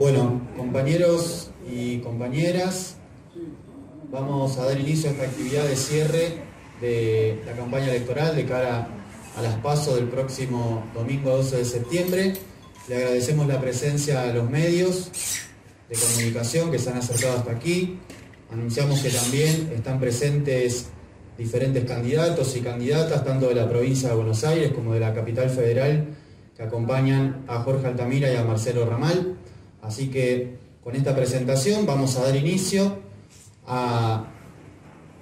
Bueno, compañeros y compañeras, vamos a dar inicio a esta actividad de cierre de la campaña electoral de cara a las PASO del próximo domingo 12 de septiembre. Le agradecemos la presencia a los medios de comunicación que se han acercado hasta aquí. Anunciamos que también están presentes diferentes candidatos y candidatas, tanto de la provincia de Buenos Aires como de la capital federal, que acompañan a Jorge Altamira y a Marcelo Ramal. Así que con esta presentación vamos a dar inicio a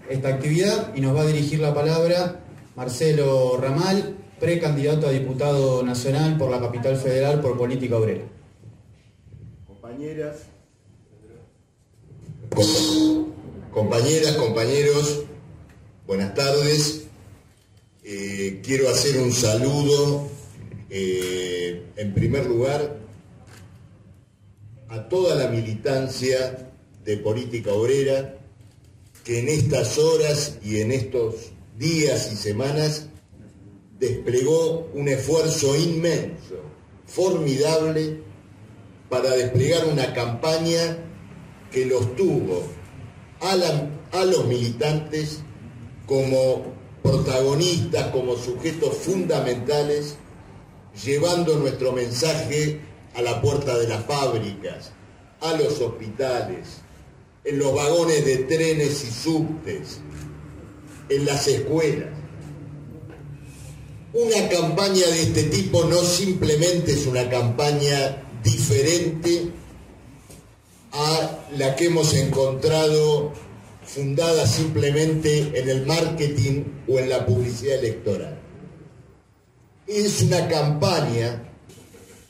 esta actividad y nos va a dirigir la palabra Marcelo Ramal, precandidato a diputado nacional por la capital federal por Política Obrera. Compañeras, compañeros, buenas tardes. Quiero hacer un saludo, en primer lugar, a toda la militancia de Política Obrera que en estas horas y en estos días y semanas desplegó un esfuerzo inmenso, formidable, para desplegar una campaña que los tuvo a los militantes como protagonistas, como sujetos fundamentales, llevando nuestro mensaje a la puerta de las fábricas, a los hospitales, en los vagones de trenes y subtes, en las escuelas. Una campaña de este tipo no simplemente es una campaña diferente a la que hemos encontrado fundada simplemente en el marketing o en la publicidad electoral. Es una campaña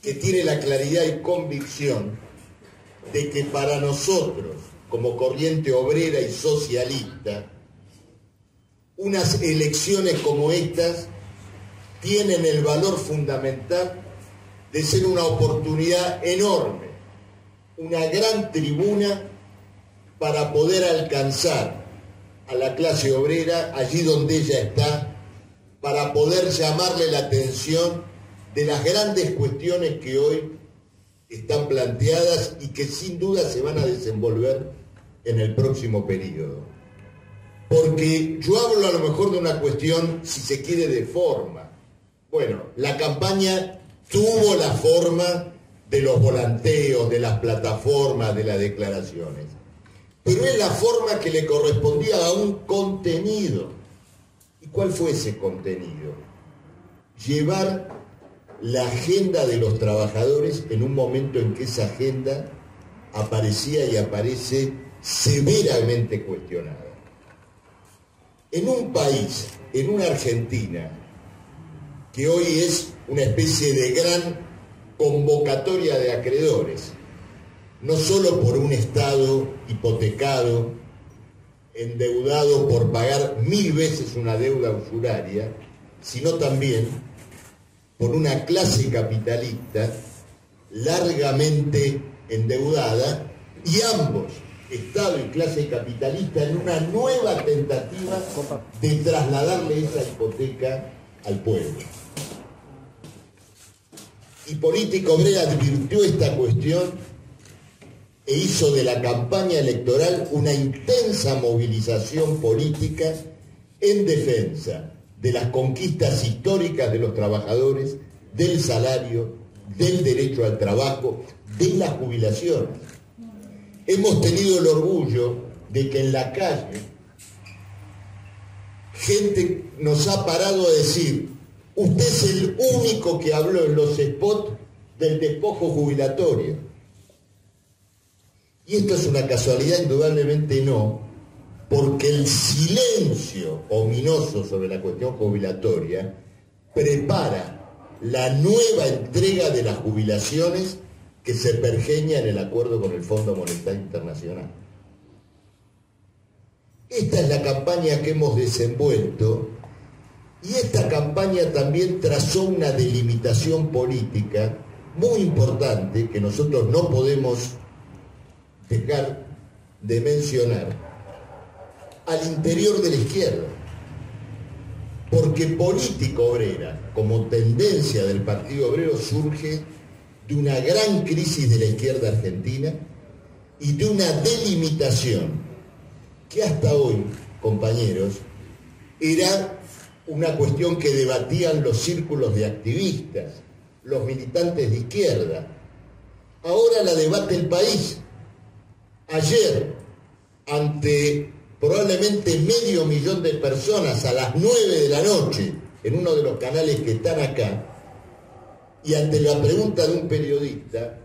que tiene la claridad y convicción de que para nosotros, como corriente obrera y socialista, unas elecciones como estas tienen el valor fundamental de ser una oportunidad enorme, una gran tribuna para poder alcanzar a la clase obrera allí donde ella está, para poder llamarle la atención de las grandes cuestiones que hoy están planteadas y que sin duda se van a desenvolver en el próximo periodo. Porque yo hablo a lo mejor de una cuestión, si se quiere, de forma. Bueno, la campaña tuvo la forma de los volanteos, de las plataformas, de las declaraciones. Pero es la forma que le correspondía a un contenido. ¿Y cuál fue ese contenido? Llevar la agenda de los trabajadores en un momento en que esa agenda aparecía y aparece severamente cuestionada. En un país, en una Argentina, que hoy es una especie de gran convocatoria de acreedores, no solo por un Estado hipotecado, endeudado por pagar 1000 veces una deuda usuraria, sino también por una clase capitalista largamente endeudada, y ambos, Estado y clase capitalista, en una nueva tentativa de trasladarle esa hipoteca al pueblo. Y Política Obrera advirtió esta cuestión e hizo de la campaña electoral una intensa movilización política en defensa de las conquistas históricas de los trabajadores, del salario, del derecho al trabajo, de las jubilaciones. Hemos tenido el orgullo de que en la calle gente nos ha parado a decir: usted es el único que habló en los spots del despojo jubilatorio. Y esto es una casualidad, indudablemente no, porque el silencio ominoso sobre la cuestión jubilatoria prepara la nueva entrega de las jubilaciones que se pergeña en el acuerdo con el Fondo Monetario Internacional. Esta es la campaña que hemos desenvuelto, y esta campaña también trazó una delimitación política muy importante que nosotros no podemos dejar de mencionar al interior de la izquierda. Porque Política Obrera, como tendencia del Partido Obrero, surge de una gran crisis de la izquierda argentina y de una delimitación que hasta hoy, compañeros, era una cuestión que debatían los círculos de activistas, los militantes de izquierda. Ahora la debate el país. Ayer, ante probablemente 500.000 de personas a las 9 de la noche, en uno de los canales que están acá, y ante la pregunta de un periodista,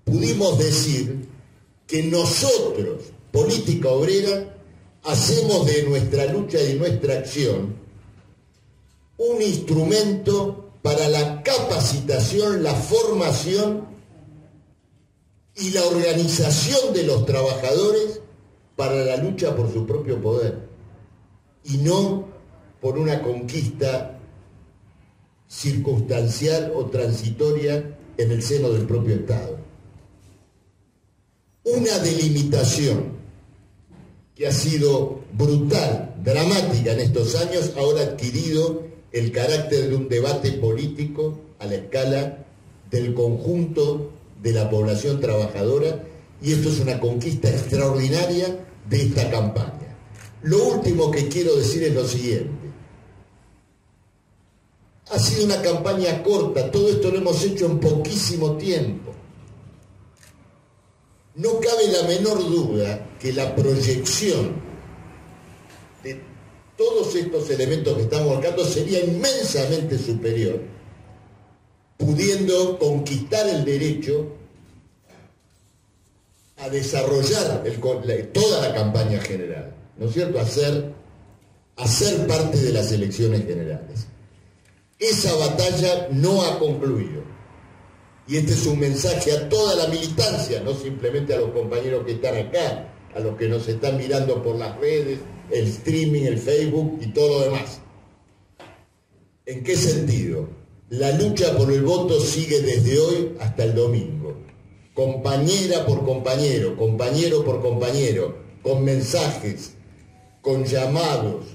pudimos decir que nosotros, política obrera, hacemos de nuestra lucha y nuestra acción un instrumento para la capacitación, la formación y la organización de los trabajadores para la lucha por su propio poder, y no por una conquista circunstancial o transitoria en el seno del propio Estado. Una delimitación que ha sido brutal, dramática en estos años, ahora ha adquirido el carácter de un debate político a la escala del conjunto de la población trabajadora, y esto es una conquista extraordinaria de esta campaña. Lo último que quiero decir es lo siguiente. Ha sido una campaña corta, todo esto lo hemos hecho en poquísimo tiempo. No cabe la menor duda que la proyección de todos estos elementos que estamos marcando sería inmensamente superior, pudiendo conquistar el derecho a desarrollar toda la campaña general, ¿no es cierto?, a ser parte de las elecciones generales. Esa batalla no ha concluido. Y este es un mensaje a toda la militancia, no simplemente a los compañeros que están acá, a los que nos están mirando por las redes, el streaming, el Facebook y todo lo demás. ¿En qué sentido? La lucha por el voto sigue desde hoy hasta el domingo. Compañera por compañero, compañero por compañero, con mensajes, con llamados,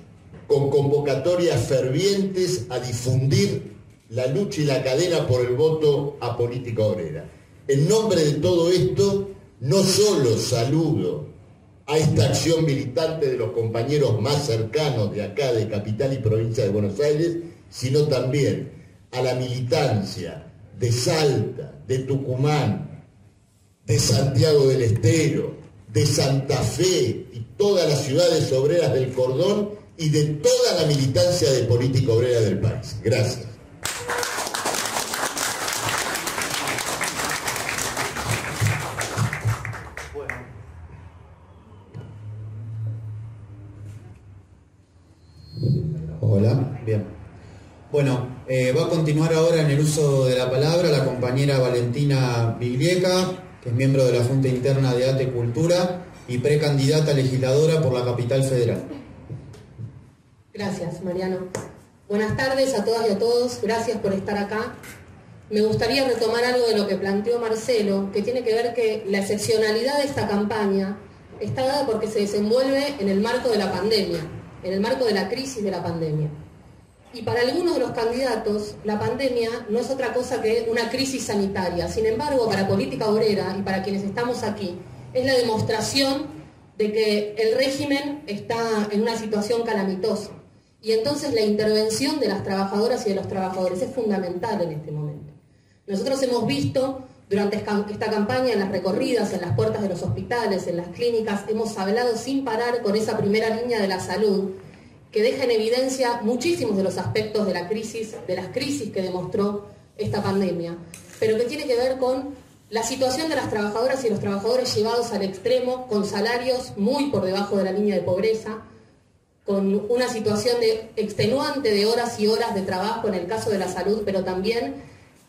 con convocatorias fervientes a difundir la lucha y la cadena por el voto a política obrera. En nombre de todo esto, no solo saludo a esta acción militante de los compañeros más cercanos de acá, de Capital y Provincia de Buenos Aires, sino también a la militancia de Salta, de Tucumán, de Santiago del Estero, de Santa Fe y todas las ciudades obreras del cordón y de toda la militancia de política obrera del país. Gracias. Hola, bien. Bueno, va a continuar ahora en el uso de la palabra la compañera Valentina Biglieca, que es miembro de la Junta Interna de Arte y Cultura y precandidata legisladora por la Capital Federal. Gracias, Mariano. Buenas tardes a todas y a todos, gracias por estar acá. Me gustaría retomar algo de lo que planteó Marcelo, que tiene que ver que la excepcionalidad de esta campaña está dada porque se desenvuelve en el marco de la pandemia, en el marco de la crisis de la pandemia. Y para algunos de los candidatos, la pandemia no es otra cosa que una crisis sanitaria. Sin embargo, para Política Obrera y para quienes estamos aquí, es la demostración de que el régimen está en una situación calamitosa. Y entonces la intervención de las trabajadoras y de los trabajadores es fundamental en este momento. Nosotros hemos visto durante esta campaña en las recorridas, en las puertas de los hospitales, en las clínicas, hemos hablado sin parar con esa primera línea de la salud que deja en evidencia muchísimos de los aspectos de las crisis que demostró esta pandemia, pero que tiene que ver con la situación de las trabajadoras y los trabajadores llevados al extremo, con salarios muy por debajo de la línea de pobreza, con una situación extenuante de horas y horas de trabajo en el caso de la salud, pero también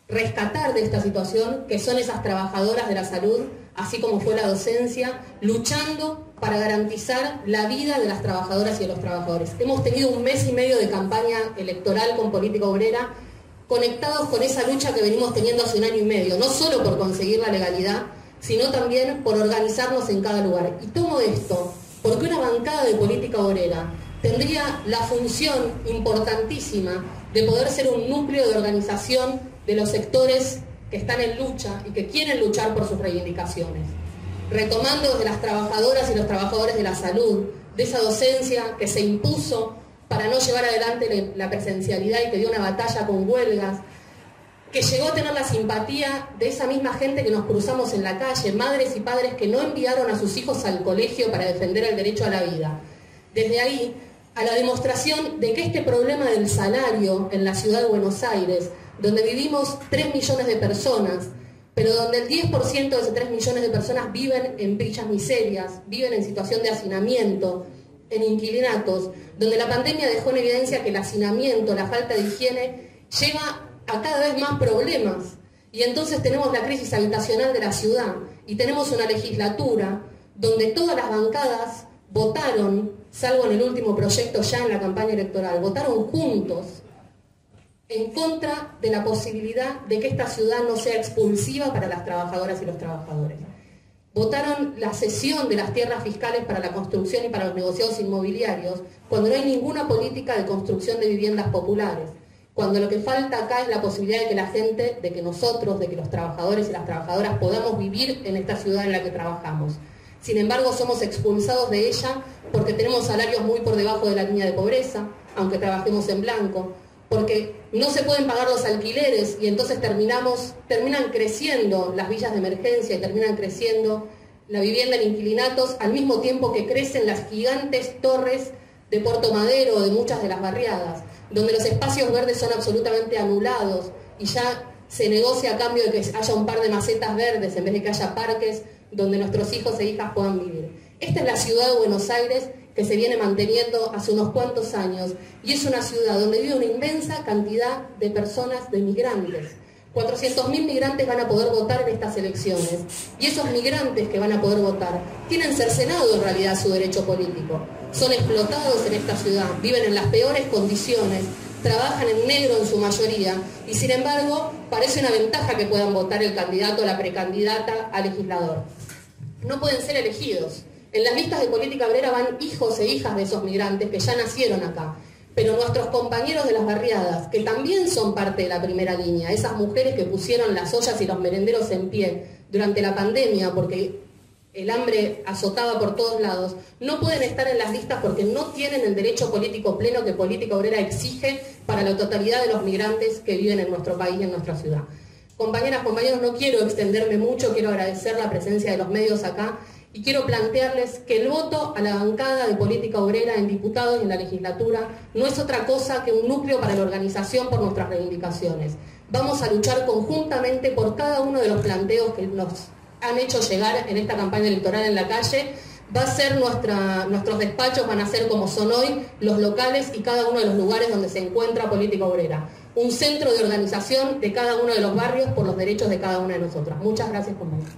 rescatar de esta situación que son esas trabajadoras de la salud, así como fue la docencia, luchando para garantizar la vida de las trabajadoras y de los trabajadores. Hemos tenido 1 mes y medio de campaña electoral con Política Obrera, conectados con esa lucha que venimos teniendo hace 1 año y medio, no solo por conseguir la legalidad, sino también por organizarnos en cada lugar. Y tomo esto porque una bancada de Política Obrera tendría la función importantísima de poder ser un núcleo de organización de los sectores que están en lucha y que quieren luchar por sus reivindicaciones. Retomando desde las trabajadoras y los trabajadores de la salud, de esa docencia que se impuso para no llevar adelante la presencialidad y que dio una batalla con huelgas, que llegó a tener la simpatía de esa misma gente que nos cruzamos en la calle, madres y padres que no enviaron a sus hijos al colegio para defender el derecho a la vida. Desde ahí, a la demostración de que este problema del salario en la ciudad de Buenos Aires, donde vivimos 3 millones de personas, pero donde el 10% de esos 3 millones de personas viven en villas miserias, viven en situación de hacinamiento, en inquilinatos, donde la pandemia dejó en evidencia que el hacinamiento, la falta de higiene, lleva a cada vez más problemas. Y entonces tenemos la crisis habitacional de la ciudad y tenemos una legislatura donde todas las bancadas votaron, salvo en el último proyecto ya en la campaña electoral, votaron juntos en contra de la posibilidad de que esta ciudad no sea expulsiva para las trabajadoras y los trabajadores. Votaron la cesión de las tierras fiscales para la construcción y para los negociados inmobiliarios, cuando no hay ninguna política de construcción de viviendas populares, cuando lo que falta acá es la posibilidad de que la gente, de que nosotros, de que los trabajadores y las trabajadoras podamos vivir en esta ciudad en la que trabajamos. Sin embargo, somos expulsados de ella porque tenemos salarios muy por debajo de la línea de pobreza, aunque trabajemos en blanco, porque no se pueden pagar los alquileres y entonces terminan creciendo las villas de emergencia y terminan creciendo la vivienda en inquilinatos al mismo tiempo que crecen las gigantes torres de Puerto Madero o de muchas de las barriadas, donde los espacios verdes son absolutamente anulados y ya se negocia a cambio de que haya un par de macetas verdes en vez de que haya parques donde nuestros hijos e hijas puedan vivir. Esta es la ciudad de Buenos Aires que se viene manteniendo hace unos cuantos años y es una ciudad donde vive una inmensa cantidad de personas, de migrantes. 400.000 migrantes van a poder votar en estas elecciones y esos migrantes que van a poder votar tienen cercenado en realidad su derecho político. Son explotados en esta ciudad, viven en las peores condiciones, trabajan en negro en su mayoría y sin embargo parece una ventaja que puedan votar el candidato o la precandidata a legislador. No pueden ser elegidos. En las listas de política obrera van hijos e hijas de esos migrantes que ya nacieron acá. Pero nuestros compañeros de las barriadas, que también son parte de la primera línea, esas mujeres que pusieron las ollas y los merenderos en pie durante la pandemia porque el hambre azotaba por todos lados, no pueden estar en las listas porque no tienen el derecho político pleno que Política Obrera exige para la totalidad de los migrantes que viven en nuestro país y en nuestra ciudad. Compañeras, compañeros, no quiero extenderme mucho, quiero agradecer la presencia de los medios acá y quiero plantearles que el voto a la bancada de Política Obrera en diputados y en la legislatura no es otra cosa que un núcleo para la organización por nuestras reivindicaciones. Vamos a luchar conjuntamente por cada uno de los planteos que nos han hecho llegar en esta campaña electoral en la calle. Va a ser nuestros despachos van a ser como son hoy los locales y cada uno de los lugares donde se encuentra Política Obrera. Un centro de organización de cada uno de los barrios por los derechos de cada una de nosotras. Muchas gracias, compañeros.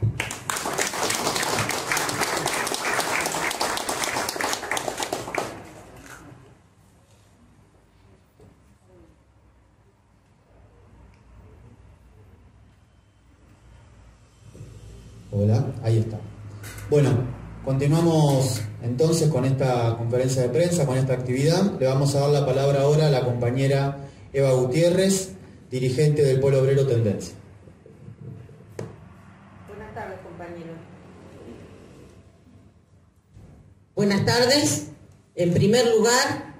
Hola, ahí está. Bueno, continuamos entonces con esta conferencia de prensa, con esta actividad. Le vamos a dar la palabra ahora a la compañera Eva Gutiérrez, dirigente del Polo Obrero Tendencia. Buenas tardes, compañeros. Buenas tardes. En primer lugar,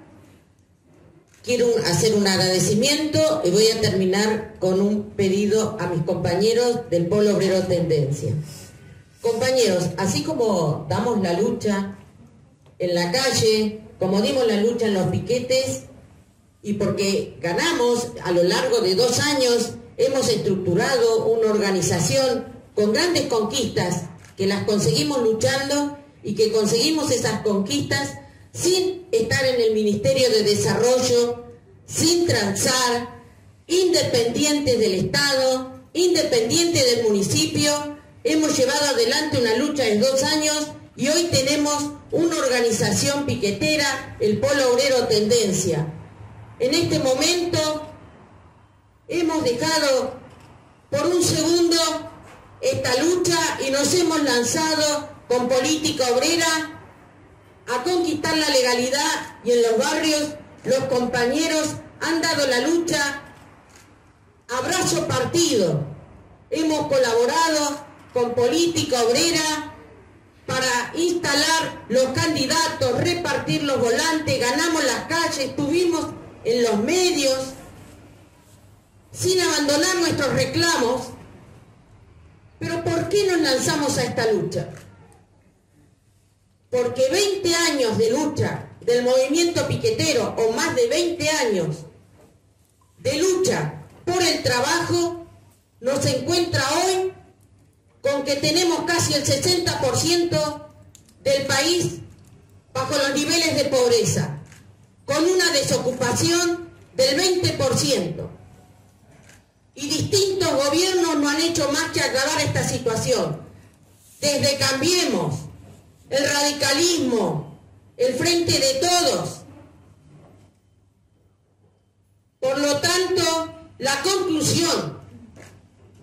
quiero hacer un agradecimiento y voy a terminar con un pedido a mis compañeros del Polo Obrero Tendencia. Compañeros, así como damos la lucha en la calle, como dimos la lucha en los piquetes, y porque ganamos a lo largo de 2 años, hemos estructurado una organización con grandes conquistas, que las conseguimos luchando y que conseguimos esas conquistas sin estar en el Ministerio de Desarrollo, sin transar, independientes del Estado, independientes del municipio. Hemos llevado adelante una lucha de 2 años y hoy tenemos una organización piquetera, el Polo Obrero Tendencia. En este momento hemos dejado por un segundo esta lucha y nos hemos lanzado con Política Obrera a conquistar la legalidad y en los barrios los compañeros han dado la lucha a brazo partido. hemos colaborado con Política Obrera para instalar los candidatos, repartir los volantes, ganamos las calles, estuvimos en los medios, sin abandonar nuestros reclamos. Pero ¿por qué nos lanzamos a esta lucha? Porque 20 años de lucha del movimiento piquetero, o más de 20 años de lucha por el trabajo, nos encuentra hoy con que tenemos casi el 60% del país bajo los niveles de pobreza, con una desocupación del 20%. Y distintos gobiernos no han hecho más que agravar esta situación. Desde Cambiemos, el radicalismo, el Frente de Todos. Por lo tanto, la conclusión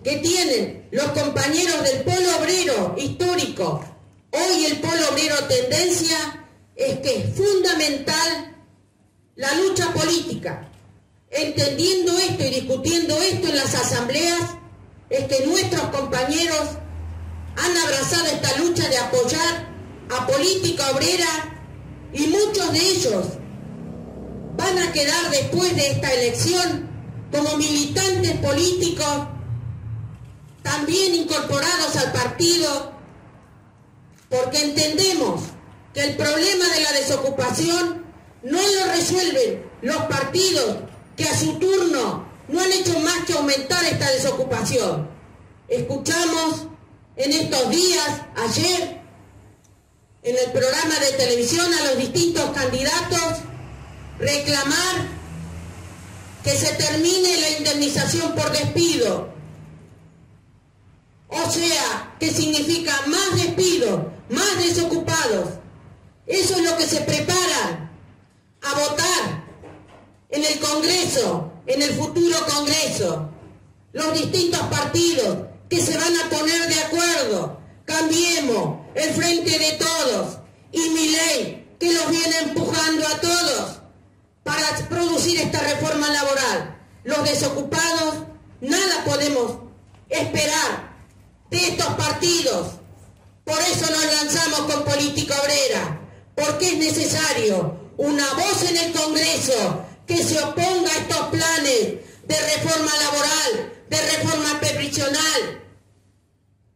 que tienen los compañeros del Polo Obrero histórico, hoy el Polo Obrero Tendencia, es que es fundamental la lucha política. Entendiendo esto y discutiendo esto en las asambleas, es que nuestros compañeros han abrazado esta lucha de apoyar a Política Obrera, y muchos de ellos van a quedar después de esta elección como militantes políticos también incorporados al partido, porque entendemos que el problema de la desocupación no lo resuelven los partidos que a su turno no han hecho más que aumentar esta desocupación. Escuchamos en estos días, ayer, en el programa de televisión, a los distintos candidatos reclamar que se termine la indemnización por despido. O sea, que significa más despido, más desocupados. Eso es lo que se preparan a votar en el Congreso, en el futuro Congreso. Los distintos partidos que se van a poner de acuerdo. Cambiemos, el Frente de Todos y Milei, que los viene empujando a todos para producir esta reforma laboral. Los desocupados, nada podemos esperar de estos partidos. Por eso nos lanzamos con Política Obrera, porque es necesario una voz en el Congreso que se oponga a estos planes de reforma laboral, de reforma previsional,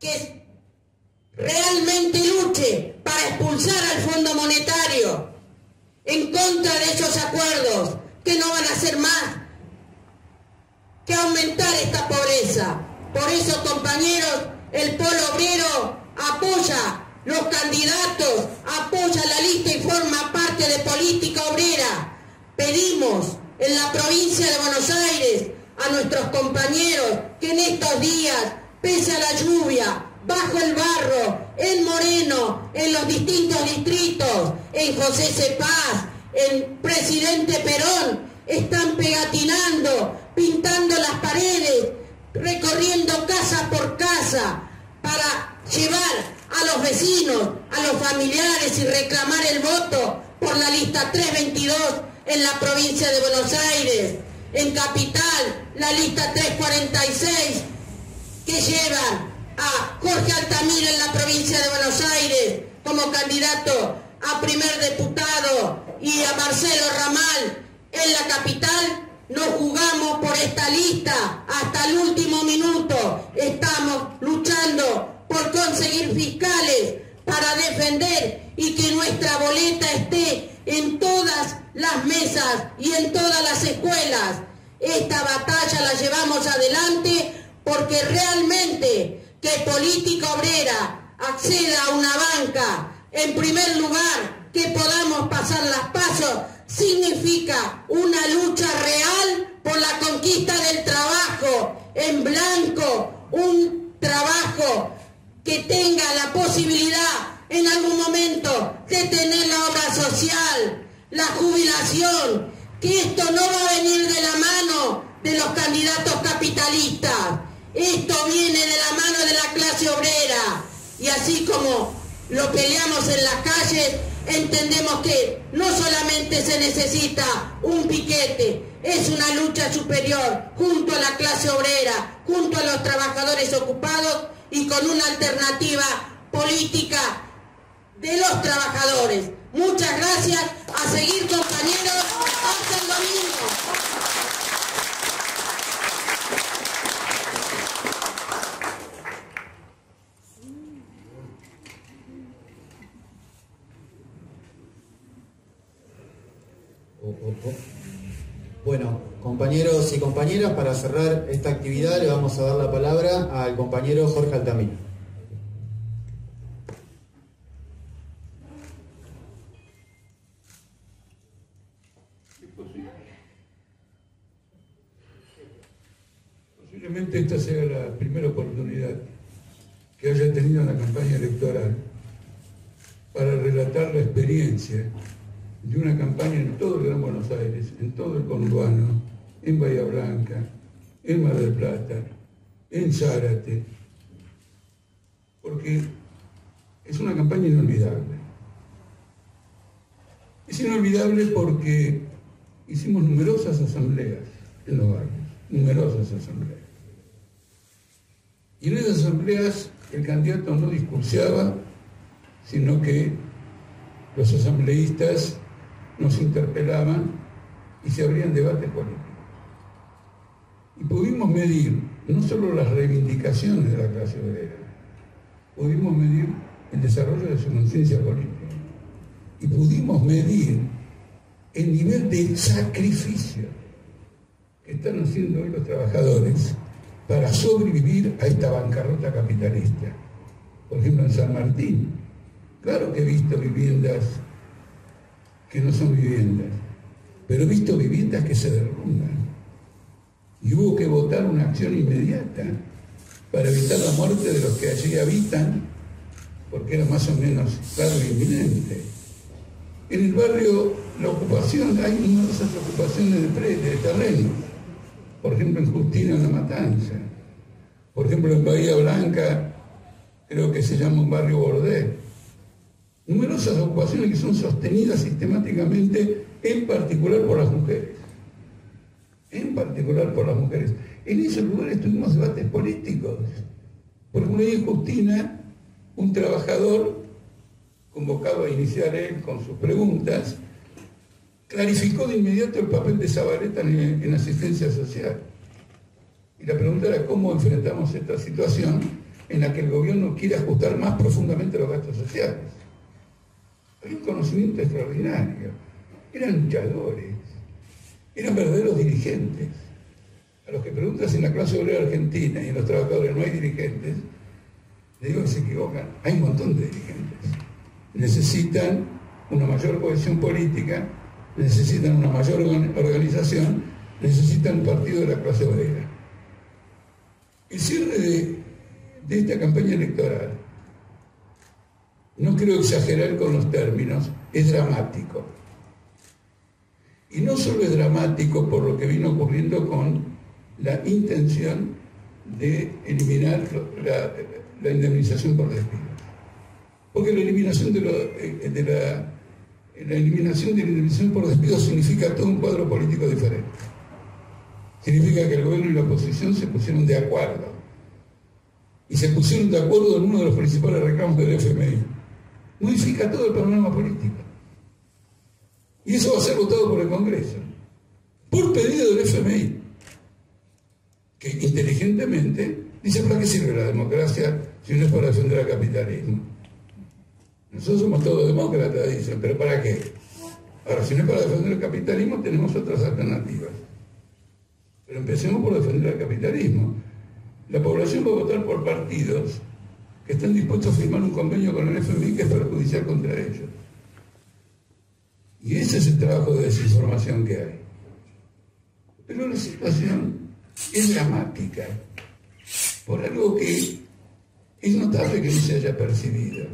que realmente luche para expulsar al Fondo Monetario en contra de esos acuerdos que no van a hacer más que aumentar esta pobreza. Por eso, compañeros, el Polo Obrero apoya los candidatos, apoya la lista y forma parte de Política Obrera. Pedimos en la provincia de Buenos Aires a nuestros compañeros que en estos días, pese a la lluvia, bajo el barro, en Moreno, en los distintos distritos, en José Cepaz, en Presidente Perón, están pegatinando, pintando las paredes, recorriendo casa por casa para llevar a los vecinos, a los familiares y reclamar el voto por la lista 322 en la provincia de Buenos Aires. En Capital, la lista 346 que llevan a Jorge Altamira en la provincia de Buenos Aires como candidato a primer diputado y a Marcelo Ramal en la capital. Nos jugamos por esta lista hasta el último minuto. Estamos luchando por conseguir fiscales para defender y que nuestra boleta esté en todas las mesas y en todas las escuelas. Esta batalla la llevamos adelante porque realmente que Política Obrera acceda a una banca, en primer lugar, que podamos pasar las pasos, significa una lucha real por la conquista del trabajo en blanco, un trabajo que tenga la posibilidad en algún momento de tener la obra social, la jubilación, que esto no va a venir de la mano de los candidatos capitalistas. Esto viene de la mano de la clase obrera, y así como lo peleamos en las calles, entendemos que no solamente se necesita un piquete, Es una lucha superior, junto a la clase obrera, junto a los trabajadores ocupados y con una alternativa política de los trabajadores. Muchas gracias, a seguir compañeros, hasta el domingo. Bueno, compañeros y compañeras, para cerrar esta actividad le vamos a dar la palabra al compañero Jorge Altamira. Posiblemente esta sea la primera oportunidad que haya tenido en la campaña electoral para relatar la experiencia de una campaña en todo el Gran Buenos Aires, en todo el conurbano, en Bahía Blanca, en Mar del Plata, en Zárate, porque es una campaña inolvidable. Es inolvidable porque hicimos numerosas asambleas en los barrios, numerosas asambleas. Y en esas asambleas el candidato no discursiaba, sino que los asambleístas nos interpelaban y se abrían debates políticos. Y pudimos medir no solo las reivindicaciones de la clase obrera, pudimos medir el desarrollo de su conciencia política y pudimos medir el nivel de sacrificio que están haciendo hoy los trabajadores para sobrevivir a esta bancarrota capitalista. Por ejemplo, en San Martín, claro que he visto viviendas que no son viviendas, pero he visto viviendas que se derrumban. Y hubo que votar una acción inmediata para evitar la muerte de los que allí habitan, porque era más o menos claro e inminente. En el barrio, la ocupación, hay numerosas ocupaciones de terrenos. Por ejemplo, en Justina, en La Matanza. Por ejemplo, en Bahía Blanca, creo que se llama un barrio Bordé. Numerosas ocupaciones que son sostenidas sistemáticamente, en particular por las mujeres. En particular por las mujeres. En esos lugares tuvimos debates políticos. Por ejemplo, ahí en Justina, un trabajador, convocado a iniciar él con sus preguntas, clarificó de inmediato el papel de Zabaleta en asistencia social. Y la pregunta era cómo enfrentamos esta situación en la que el gobierno quiere ajustar más profundamente los gastos sociales. Había un conocimiento extraordinario. Eran luchadores, eran verdaderos dirigentes. A los que preguntas en la clase obrera argentina y en los trabajadores no hay dirigentes, les digo que se equivocan. Hay un montón de dirigentes. Necesitan una mayor cohesión política, necesitan una mayor organización, necesitan un partido de la clase obrera. El cierre de esta campaña electoral, no quiero exagerar con los términos, es dramático. Y no solo es dramático por lo que vino ocurriendo con la intención de eliminar la indemnización por despido. Porque la eliminación de la indemnización por despido significa todo un cuadro político diferente. Significa que el gobierno y la oposición se pusieron de acuerdo. Y se pusieron de acuerdo en uno de los principales reclamos del FMI. Modifica todo el panorama político. Y eso va a ser votado por el Congreso, por pedido del FMI, que inteligentemente dice: ¿para qué sirve la democracia si no es para defender al capitalismo? Nosotros somos todos demócratas, dicen, ¿pero para qué? Ahora, si no es para defender el capitalismo, tenemos otras alternativas. Pero empecemos por defender el capitalismo. La población va a votar por partidos que están dispuestos a firmar un convenio con el FMI que es perjudicial contra ellos. Y ese es el trabajo de desinformación que hay. Pero la situación es dramática por algo que es notable que no se haya percibido.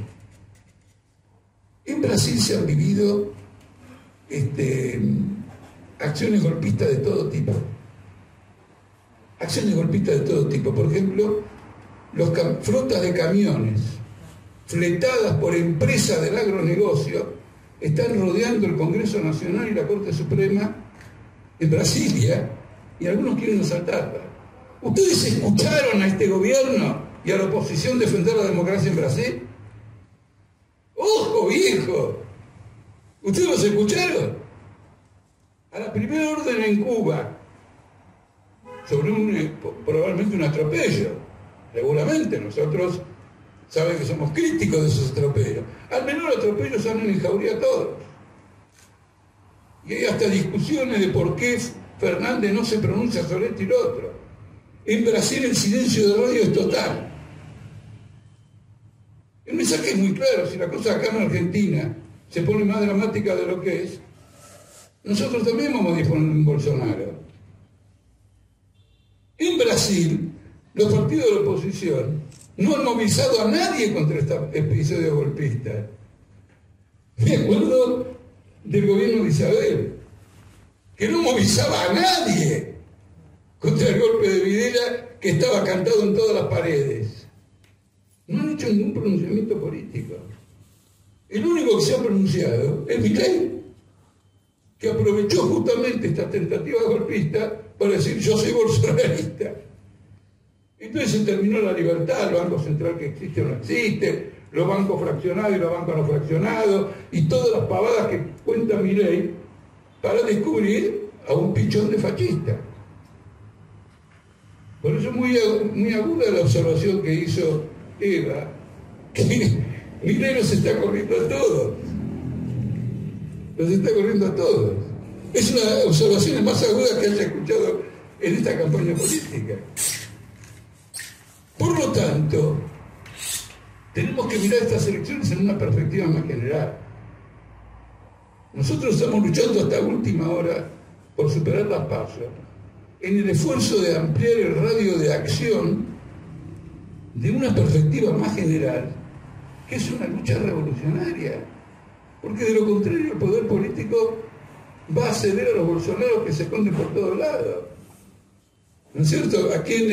En Brasil se han vivido acciones golpistas de todo tipo. Acciones golpistas de todo tipo. Por ejemplo, flotas de camiones fletadas por empresas del agronegocio están rodeando el Congreso Nacional y la Corte Suprema en Brasilia, y algunos quieren asaltarla. ¿Ustedes escucharon a este gobierno y a la oposición defender la democracia en Brasil? ¡Ojo, viejo! ¿Ustedes los escucharon? A la primera orden en Cuba, sobre probablemente un atropello, seguramente nosotros saben que somos críticos de esos atropellos. Al menor atropello salen en jauría a todos. Y hay hasta discusiones de por qué Fernández no se pronuncia sobre esto y lo otro. En Brasil el silencio de radio es total. El mensaje es muy claro. Si la cosa acá en Argentina se pone más dramática de lo que es, nosotros también vamos a disponer de un Bolsonaro. En Brasil, los partidos de la oposición no han movilizado a nadie contra este episodio golpista. Me acuerdo del gobierno de Isabel, que no movilizaba a nadie contra el golpe de Videla, que estaba cantado en todas las paredes. No han hecho ningún pronunciamiento político. El único que se ha pronunciado es Milei, que aprovechó justamente esta tentativa golpista para decir yo soy bolsonarista. Entonces se terminó la libertad, el Banco Central que existe o no existe, los bancos fraccionados y los bancos no fraccionados, y todas las pavadas que cuenta Milei para descubrir a un pichón de fascista. Por eso muy aguda la observación que hizo Eva, que Milei nos está corriendo a todos. Nos está corriendo a todos. Es una de las observaciones más agudas que haya escuchado en esta campaña política. Por lo tanto, tenemos que mirar estas elecciones en una perspectiva más general. Nosotros estamos luchando hasta última hora por superar las PASO, en el esfuerzo de ampliar el radio de acción de una perspectiva más general, que es una lucha revolucionaria. Porque de lo contrario el poder político va a ceder a los bolsonaros que se esconden por todos lados. ¿No es cierto? Aquí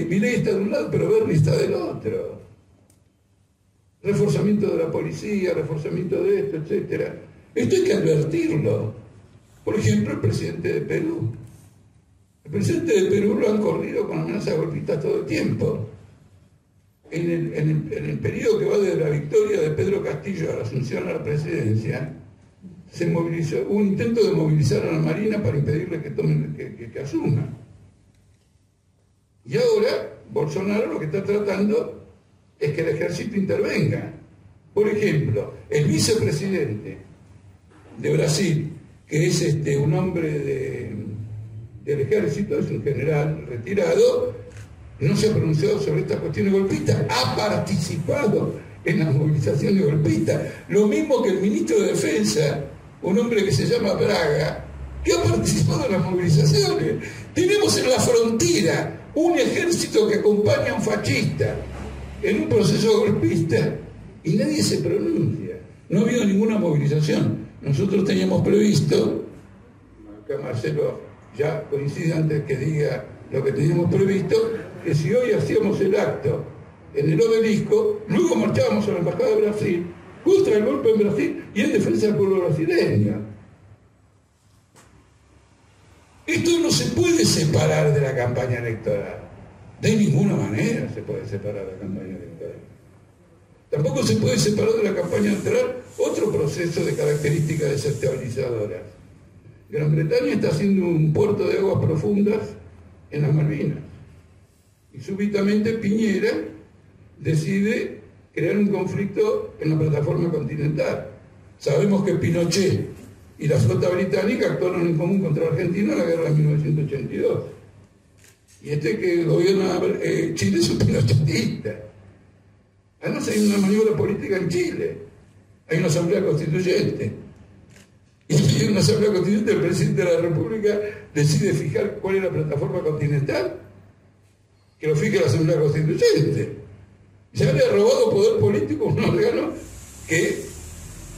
Milei está de un lado, pero Bernie está del otro. Reforzamiento de la policía, reforzamiento de esto, etc. Esto hay que advertirlo. Por ejemplo, el presidente de Perú. El presidente de Perú lo han corrido con amenazas golpistas todo el tiempo. En el periodo que va desde la victoria de Pedro Castillo a la asunción a la presidencia, se movilizó, hubo un intento de movilizar a la Marina para impedirle que asuma. Y ahora Bolsonaro lo que está tratando es que el ejército intervenga. Por ejemplo, el vicepresidente de Brasil, que es un hombre del ejército, es un general retirado, no se ha pronunciado sobre estas cuestiones golpistas, ha participado en las movilizaciones golpistas. Lo mismo que el ministro de Defensa, un hombre que se llama Braga, que ha participado en las movilizaciones. Tenemos en la frontera un ejército que acompaña a un fascista en un proceso golpista y nadie se pronuncia. No ha habido ninguna movilización. Nosotros teníamos previsto, acá Marcelo ya coincide antes que diga lo que teníamos previsto, que si hoy hacíamos el acto en el obelisco, luego marchábamos a la Embajada de Brasil contra el golpe en Brasil y en defensa del pueblo brasileño. Esto no se puede separar de la campaña electoral. De ninguna manera se puede separar la campaña electoral. Tampoco se puede separar de la campaña electoral otro proceso de características desestabilizadoras. Gran Bretaña está haciendo un puerto de aguas profundas en las Malvinas. Y súbitamente Piñera decide crear un conflicto en la plataforma continental. Sabemos que Pinochet y la flota británica actuaron en común contra Argentina en la guerra de 1982. Y que gobierna Chile es un pinochetista. Además hay una maniobra política en Chile. Hay una asamblea constituyente. Y en una asamblea constituyente el presidente de la República decide fijar cuál es la plataforma continental. Que lo fije la asamblea constituyente. Se había robado poder político a un órgano que,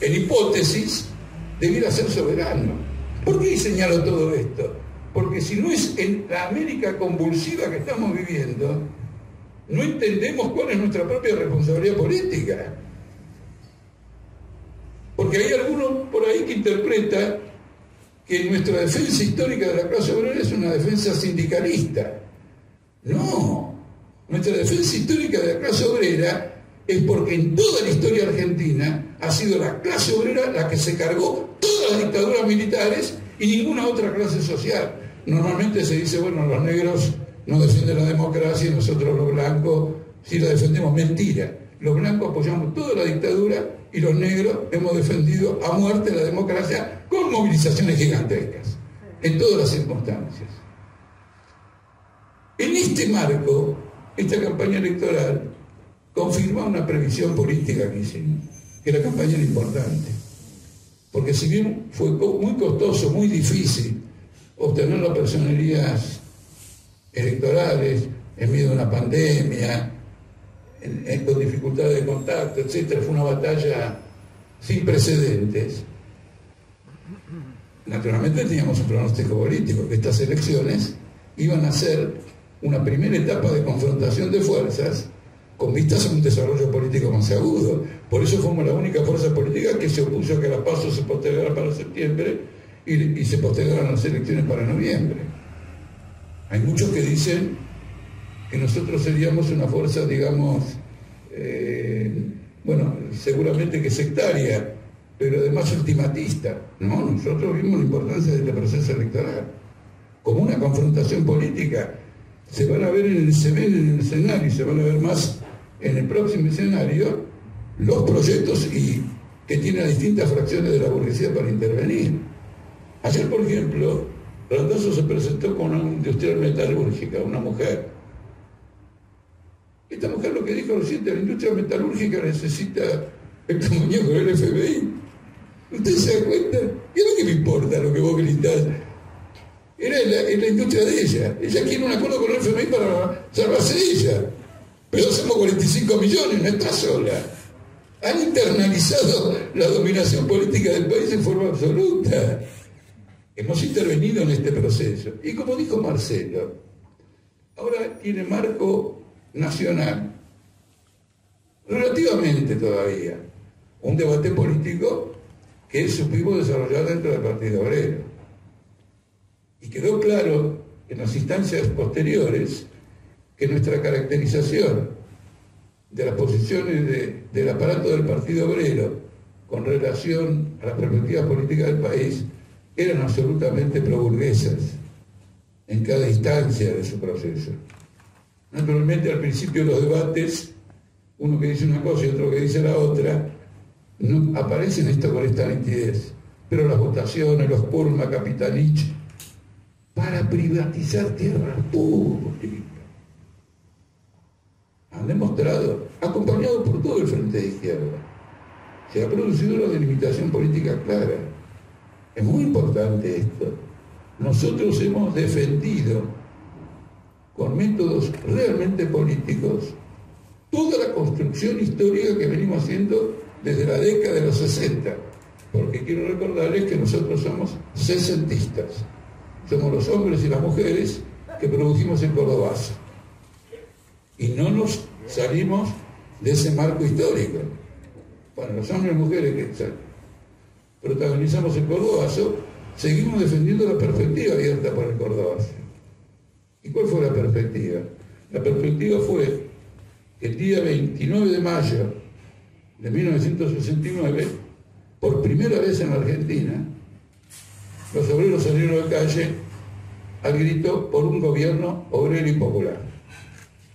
en hipótesis, debiera ser soberano. ¿Por qué señalo todo esto? Porque si no es en la América convulsiva que estamos viviendo, no entendemos cuál es nuestra propia responsabilidad política. Porque hay algunos por ahí que interpretan que nuestra defensa histórica de la clase obrera es una defensa sindicalista. No, nuestra defensa histórica de la clase obrera es porque en toda la historia argentina ha sido la clase obrera la que se cargó todas las dictaduras militares y ninguna otra clase social. Normalmente se dice, bueno, los negros no defienden la democracia y nosotros los blancos sí la defendemos. Mentira. Los blancos apoyamos toda la dictadura y los negros hemos defendido a muerte la democracia con movilizaciones gigantescas, en todas las circunstancias. En este marco, esta campaña electoral confirma una previsión política que hicimos, que la campaña era importante, porque si bien fue muy costoso, muy difícil obtener las personerías electorales en medio de una pandemia, con dificultades de contacto, etc., fue una batalla sin precedentes. Naturalmente teníamos un pronóstico político, que estas elecciones iban a ser una primera etapa de confrontación de fuerzas con vistas a un desarrollo político más agudo. Por eso fuimos la única fuerza política que se opuso a que las PASO se postergaran para septiembre y se postergaran las elecciones para noviembre. Hay muchos que dicen que nosotros seríamos una fuerza, digamos, bueno, seguramente que sectaria, pero además ultimatista. No, nosotros vimos la importancia de este proceso electoral como una confrontación política. Se ven en el escenario y se van a ver más en el próximo escenario los proyectos que tienen distintas fracciones de la burguesía para intervenir. Ayer, por ejemplo, Randazzo se presentó con una industrial metalúrgica, una mujer. Esta mujer lo que dijo lo siguiente: la industria metalúrgica necesita el comunión con el FBI. ¿Usted se da cuenta? ¿Qué es lo que me importa lo que vos gritás? Era la industria de ella. Ella quiere un acuerdo con el FMI para salvarse de ella. Pero somos 45 millones, no está sola. Han internalizado la dominación política del país en forma absoluta. Hemos intervenido en este proceso. Y como dijo Marcelo, ahora tiene marco nacional, relativamente todavía, un debate político que supimos desarrollar dentro del Partido Obrero. Y quedó claro en las instancias posteriores que nuestra caracterización de las posiciones del aparato del Partido Obrero con relación a las perspectivas políticas del país eran absolutamente proburguesas en cada instancia de su proceso. Naturalmente, al principio de los debates, uno que dice una cosa y otro que dice la otra, no aparecen esto con esta nitidez, pero las votaciones, los Purma, Capitanich, para privatizar tierras públicas, han demostrado, acompañado por todo el frente de izquierda, se ha producido una delimitación política clara. Es muy importante esto. Nosotros hemos defendido con métodos realmente políticos toda la construcción histórica que venimos haciendo desde la década de los 60, porque quiero recordarles que nosotros somos sesentistas. Somos los hombres y las mujeres que produjimos el Cordobazo. Y no nos salimos de ese marco histórico. Bueno, los hombres y mujeres que protagonizamos el Cordobazo, seguimos defendiendo la perspectiva abierta por el Cordobazo. ¿Y cuál fue la perspectiva? La perspectiva fue que el día 29 de mayo de 1969, por primera vez en la Argentina, los obreros salieron a la calle al grito por un gobierno obrero y popular.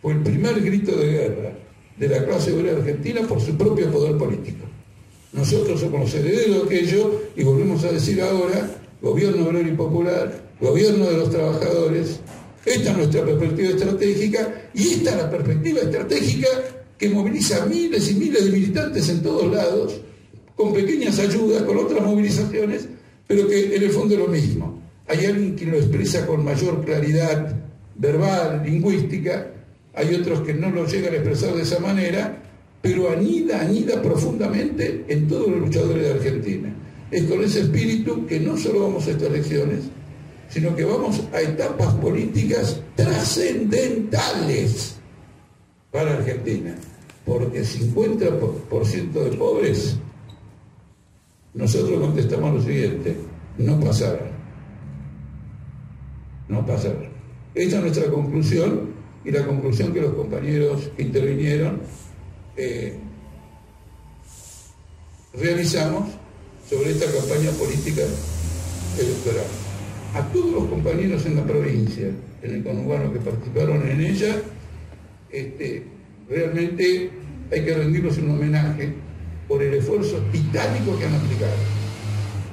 Fue el primer grito de guerra de la clase obrera argentina por su propio poder político. Nosotros somos los herederos de aquello y volvemos a decir ahora, gobierno obrero y popular, gobierno de los trabajadores. Esta es nuestra perspectiva estratégica y esta es la perspectiva estratégica que moviliza a miles y miles de militantes en todos lados, con pequeñas ayudas, con otras movilizaciones, pero que en el fondo es lo mismo. Hay alguien que lo expresa con mayor claridad verbal, lingüística, hay otros que no lo llegan a expresar de esa manera, pero anida profundamente en todos los luchadores de Argentina. Es con ese espíritu que no solo vamos a estas elecciones, sino que vamos a etapas políticas trascendentales para Argentina, porque 50% de pobres, nosotros contestamos lo siguiente: no pasarán. no pasa nada. Esta es nuestra conclusión y la conclusión que los compañeros que intervinieron realizamos sobre esta campaña política electoral. A todos los compañeros en la provincia, en el conurbano que participaron en ella, realmente hay que rendirles un homenaje por el esfuerzo titánico que han aplicado,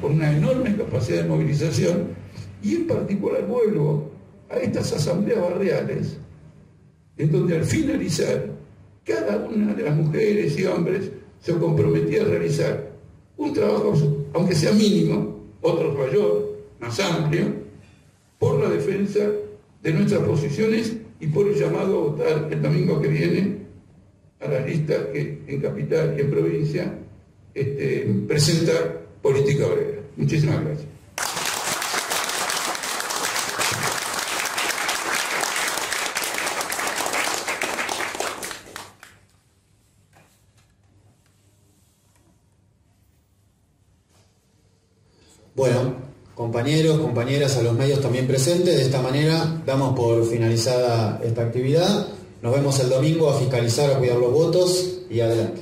por una enorme capacidad de movilización, y en particular vuelvo a estas asambleas barriales, en donde al finalizar, cada una de las mujeres y hombres se comprometía a realizar un trabajo, aunque sea mínimo, otro mayor, más amplio, por la defensa de nuestras posiciones y por el llamado a votar el domingo que viene a las listas que en capital y en provincia presenta Política Obrera. Muchísimas gracias. Bueno, compañeros, compañeras, a los medios también presentes, de esta manera damos por finalizada esta actividad. Nos vemos el domingo a fiscalizar, a cuidar los votos y adelante.